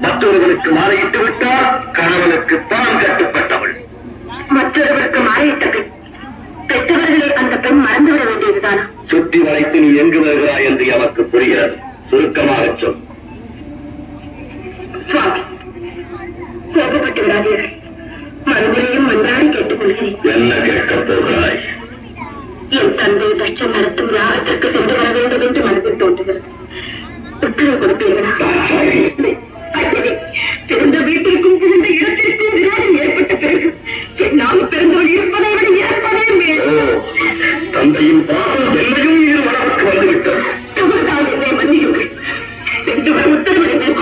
மற்றவர்களுக்கு மாலையிட்டு விட்டால் கணவனுக்கு தான் கட்டுப்பட்டவள். மற்றவர்களுக்கு மாலையிட்ட பெண் பெற்றவர்களை அந்த பெண் மறந்துவிட வேண்டியதுதானா? சுற்றி வளைத்து நீ எங்கு வருகிறாய் என்று எமக்கு புரிகிறது. சுருக்கமாக சொல். சுவாமி, கோபப்பட்டு விடாதீர்கள். மறுபடியும் மன்றாடி கேட்டுக் கொள்கிறேன். என்ன கேட்கப் போகிறாய்? என் தந்தை தட்சம் நடத்தும் யாகத்திற்கு சென்று வர வேண்டும் என்று மனதில் தோன்றுகிறது. உத்தரவு கொடுப்பீர்களா? பிறந்த வீட்டிற்கும் பிறந்த இடத்திற்கும் விரோதம் ஏற்பட்ட பிறகு என்னால் பிறந்தோடு இருப்பதை விட ஏற்பதே மேலும். தந்தையின் பாவம் என்னையும் இரு வளர்க்கு வந்துவிட்டது. தவறுதான் என்னை மன்னியுங்கள். சென்று வர உத்தரவிடுங்கள்.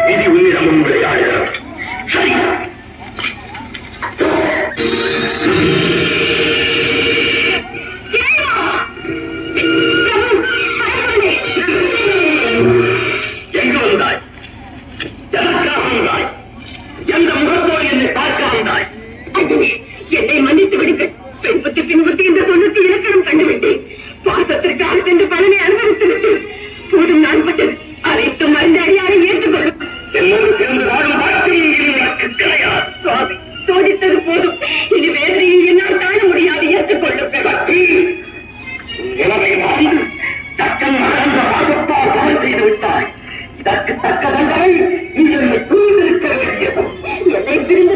விதி உன்னிடம் உண்மையாக சரி. எங்கு வந்தாய்? எதற்காக வந்தாய்? எந்த முகத்தோடு என்னை பார்க்க வந்தாய்? என்னை மன்னித்து விடுங்கள். பெண்பத்தி பின்பற்றி இந்த சொல்லுக்கு இலக்கணம் கண்டுவிட்டேன். சுவாசத்திற்காக சென்று பலனை அனுபவித்து விட்டு போதும் நான் பட்டது அனைத்தும் அறிந்த அறியாரை ஏற்றுக்கொள்ளும். என்னோடு சேர்ந்து வாழும் வாழ்க்கையும் இது உனக்கு கிடையாது. சுவாமி, சோதித்தது போதும். இனி வேதனையை என்னால் தாழ முடியாது. ஏற்றுக்கொள்ளும். எனவே வாழ்ந்து தக்கம் மறந்த பாகத்தால் கொலை செய்து விட்டாய். இதற்கு தக்க தண்டனை நீ என்னை கூர்ந்திருக்க வேண்டியது. என்னை பிரிந்து